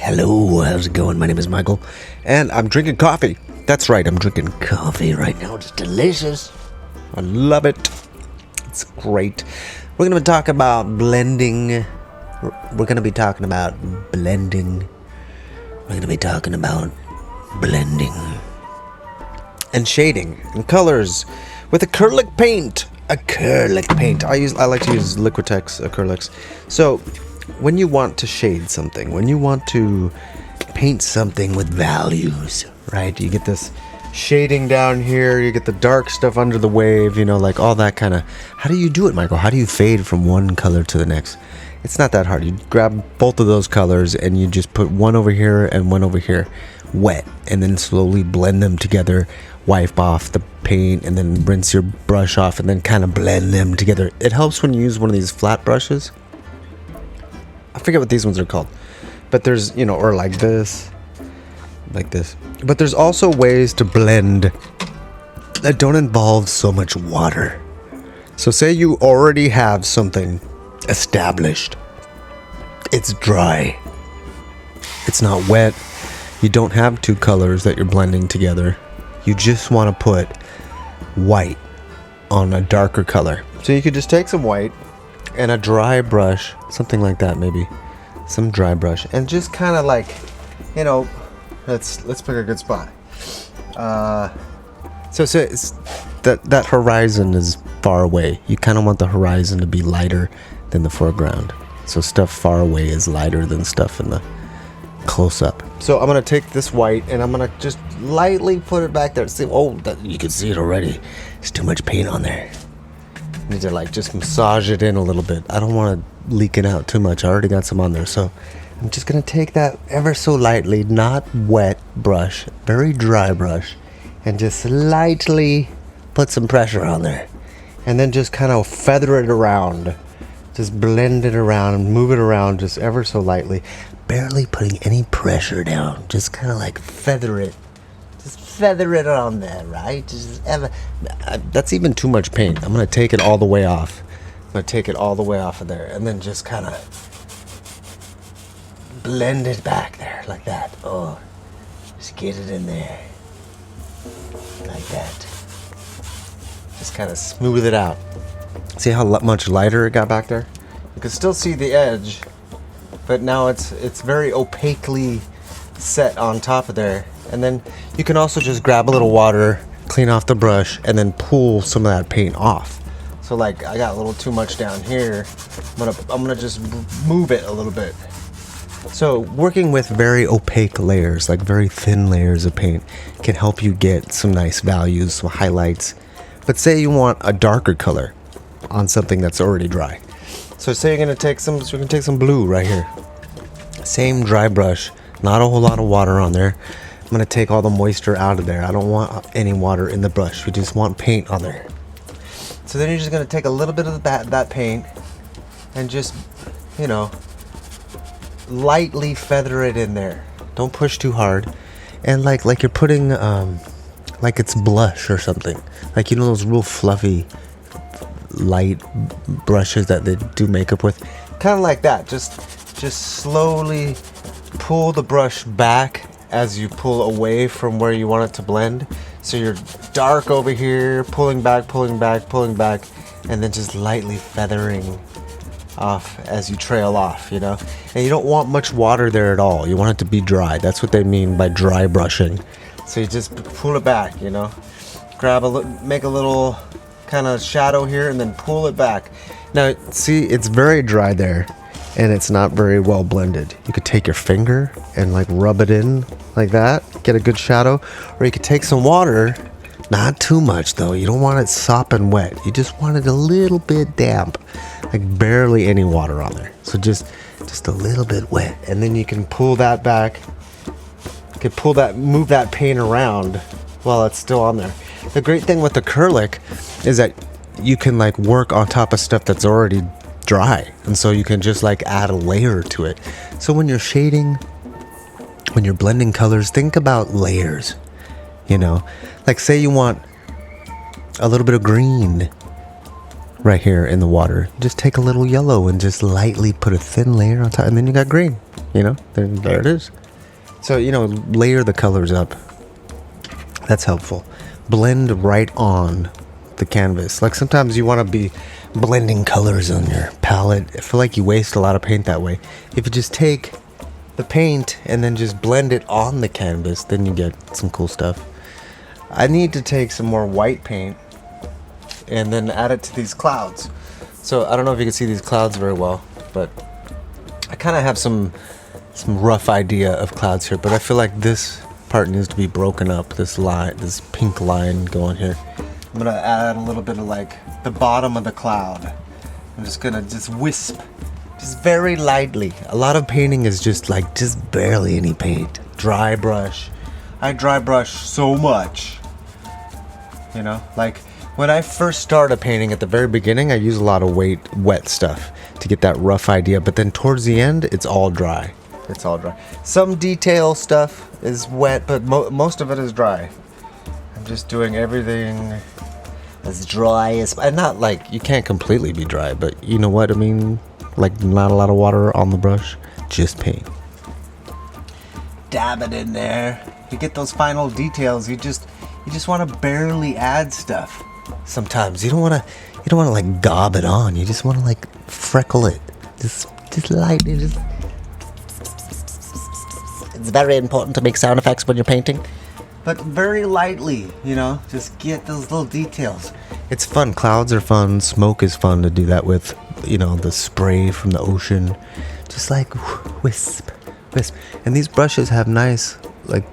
Hello, how's it going? My name is Michael, and I'm drinking coffee. That's right, I'm drinking coffee right now. It's delicious. I love it. It's great. We're going to talk about blending. We're going to be talking about blending. We're going to be talking about blending and shading and colors with acrylic paint. Acrylic paint. I like to use Liquitex acrylics. So when you want to shade something, when you want to paint something with values, right? You get this shading down here, you get the dark stuff under the wave, like all that kind of. How do you do it, Michael? How do you fade from one color to the next? It's not that hard. You grab both of those colors and you just put one over here and one over here wet, and then slowly blend them together, wipe off the paint, and then rinse your brush off, and then kind of blend them together. It helps when you use one of these flat brushes. I forget what these ones are called, but there's, or like this. But there's also ways to blend that don't involve so much water. So say you already have something established. It's dry. It's not wet. You don't have two colors that you're blending together. You just want to put white on a darker color. So you could just take some white and a dry brush, something like that, maybe some dry brush, and just kind of like, let's pick a good spot. So it's that horizon is far away. You kind of want the horizon to be lighter than the foreground. So stuff far away is lighter than stuff in the close up. So I'm gonna take this white and I'm gonna just lightly put it back there. See, you can see it already. There's too much paint on there. Need to just massage it in a little bit. I don't want to leak it out too much. I already got some on there, so I'm just gonna take that ever so lightly, not wet brush, very dry brush, and just lightly put some pressure on there, and then just kind of feather it around, just blend it around and move it around just ever so lightly, barely putting any pressure down, just kind of feather it. Just feather it on there, right? That's even too much paint. I'm going to take it all the way off. I'm going to take it all the way off of there. And then just kind of blend it back there like that. Oh, just get it in there. Like that. Just kind of smooth it out. See how much lighter it got back there? You can still see the edge, but now it's very opaquely set on top of there. And then you can also just grab a little water, clean off the brush, and then pull some of that paint off. So I got a little too much down here. I'm gonna just move it a little bit. So working with very opaque layers, like very thin layers of paint, can help you get some nice values, some highlights. But say you want a darker color on something that's already dry. So say you're gonna take some blue right here. Same dry brush, not a whole lot of water on there. I'm going to take all the moisture out of there. I don't want any water in the brush. We just want paint on there. So then you're just going to take a little bit of that paint and just, lightly feather it in there. Don't push too hard. And like you're putting, like it's blush or something. Those real fluffy, light brushes that they do makeup with. Kind of like that. Just slowly pull the brush back as you pull away from where you want it to blend. So you're dark over here, pulling back, and then just lightly feathering off as you trail off, And you don't want much water there at all. You want it to be dry. That's what they mean by dry brushing. So you just pull it back, make a little kind of shadow here and then pull it back. Now, see, it's very dry there. And it's not very well blended. You could take your finger and rub it in like that, get a good shadow. Or you could take some water, not too much though. You don't want it sopping wet. You just want it a little bit damp, barely any water on there. So just a little bit wet. And then you can pull that back. You can move that paint around while it's still on there. The great thing with acrylic is that you can work on top of stuff that's already dry, and so you can just add a layer to it. So when you're shading, when you're blending colors, think about layers. Say you want a little bit of green right here in the water. Just take a little yellow and just lightly put a thin layer on top, and then you got green. You know, there it is. So, you know, layer the colors up. That's helpful. Blend right on the canvas. Like sometimes you want to be blending colors on your palette. I feel like you waste a lot of paint that way. If you just take the paint and then just blend it on the canvas, then you get some cool stuff. I need to take some more white paint and then add it to these clouds. So I don't know if you can see these clouds very well, but I kind of have some rough idea of clouds here, but I feel like this part needs to be broken up. This line, this pink line going here. I'm gonna add a little bit of like the bottom of the cloud. I'm just gonna wisp, just very lightly. A lot of painting is just barely any paint. Dry brush. I dry brush so much. You know, like when I first started painting at the very beginning, I use a lot of wet stuff to get that rough idea, but then towards the end, it's all dry. It's all dry. Some detail stuff is wet, but most of it is dry. I'm just doing everything as dry as, and not like you can't completely be dry, but you know what I mean? Like not a lot of water on the brush, just paint. Dab it in there. You get those final details. You just want to barely add stuff. Sometimes you don't want to like gob it on. You just want to like freckle it. Just lightly. It's very important to make sound effects when you're painting, but very lightly, you know, just get those little details. It's fun. Clouds are fun. Smoke is fun to do that with, you know, the spray from the ocean. Just like wisp. And these brushes have nice, like,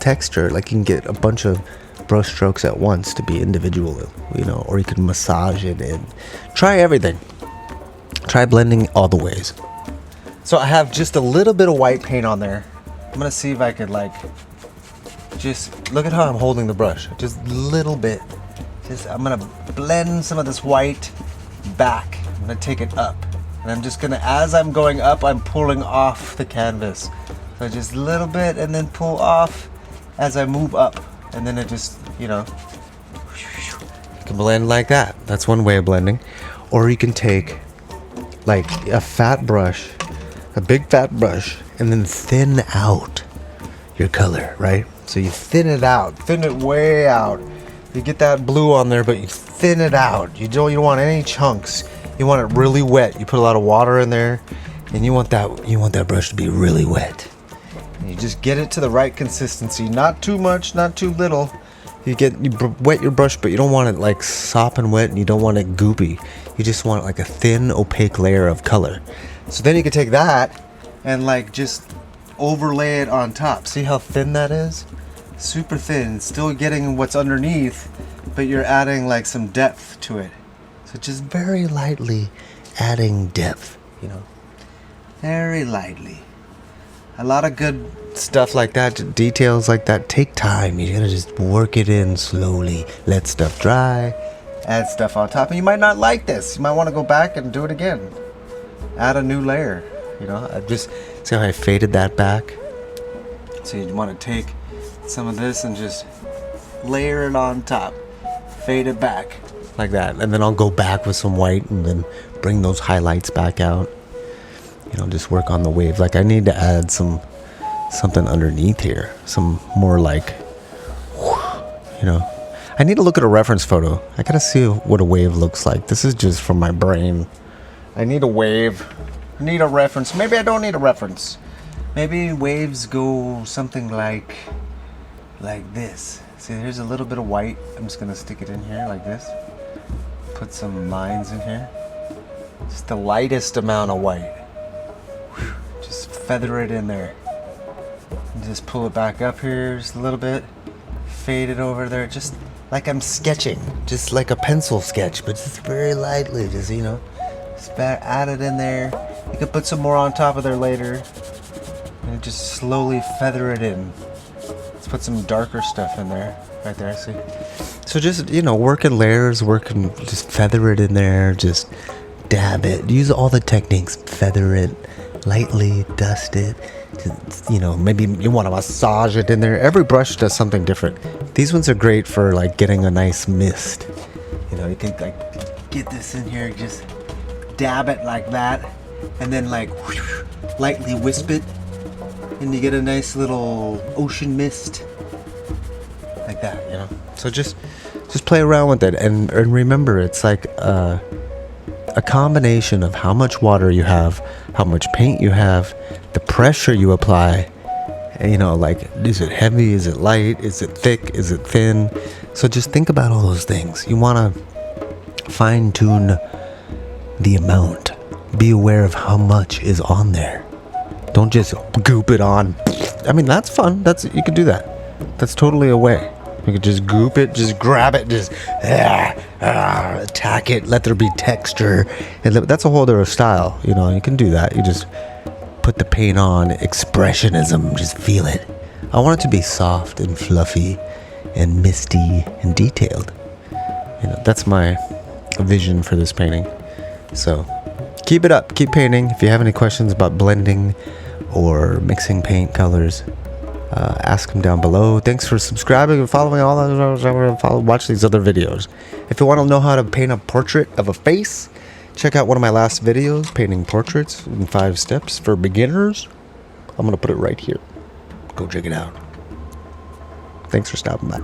texture. Like you can get a bunch of brush strokes at once to be individual, you know, or you can massage it in. Try everything. Try blending all the ways. So I have just a little bit of white paint on there. I'm gonna see if I could like just look at how I'm holding the brush. Just a little bit. I'm gonna blend some of this white back. I'm gonna take it up. And I'm just gonna, as I'm going up, I'm pulling off the canvas. So just a little bit and then pull off as I move up. And then it just, you know, you can blend like that. That's one way of blending. Or you can take like a fat brush, a big fat brush, and then thin out your color, right? So you thin it out, thin it way out. You get that blue on there, but you thin it out. You don't want any chunks. You want it really wet. You put a lot of water in there, and you want that brush to be really wet. And you just get it to the right consistency, not too much, not too little. You wet your brush, but you don't want it like sopping wet, and you don't want it goopy. You just want like a thin, opaque layer of color. So then you can take that and like just overlay it on top. See how thin that is? Super thin. Still getting what's underneath, but you're adding like some depth to it. So just very lightly adding depth, you know. Very lightly. A lot of good stuff like that, details like that, take time. You gotta just work it in slowly. Let stuff dry. Add stuff on top. And you might not like this. You might want to go back and do it again. Add a new layer. You know, I just see how I faded that back. So you want to take some of this and just layer it on top. Fade it back. Like that. And then I'll go back with some white and then bring those highlights back out. You know, just work on the wave. Like I need to add something underneath here. Some more like, you know. I need to look at a reference photo. I gotta see what a wave looks like. This is just from my brain. I need a wave. I need a reference. Maybe I don't need a reference. Maybe waves go something like this. See, there's a little bit of white. I'm just gonna stick it in here like this. Put some lines in here. Just the lightest amount of white. Just feather it in there. And just pull it back up here just a little bit. Fade it over there. Just like I'm sketching. Just like a pencil sketch, but just very lightly. Just, you know, just add it in there. You can put some more on top of there later. And just slowly feather it in. Let's put some darker stuff in there. Right there, see? So just, you know, work in layers, just feather it in there, just dab it. Use all the techniques. Feather it, lightly dust it. Just, you know, maybe you want to massage it in there. Every brush does something different. These ones are great for like getting a nice mist. You know, you can like get this in here, just dab it like that, and then like lightly wisp it, and you get a nice little ocean mist like that, you know. So just play around with it, and remember, it's like a combination of how much water you have, how much paint you have, the pressure you apply. You know, like, is it heavy? Is it light? Is it thick? Is it thin? So just think about all those things. You want to fine tune the amount. Be aware of how much is on there. Don't just goop it on. I mean, that's fun. You could do that. That's totally a way. You could just goop it, just grab it, just attack it, let there be texture. And that's a whole other style. You know, you can do that. You just put the paint on, expressionism, just feel it. I want it to be soft and fluffy and misty and detailed. You know, that's my vision for this painting. So keep it up, keep painting. If you have any questions about blending or mixing paint colors, ask them down below. Thanks for subscribing and following watch these other videos. If you want to know how to paint a portrait of a face, check out one of my last videos, painting portraits in 5 steps for beginners. I'm going to put it right here. Go check it out. Thanks for stopping by.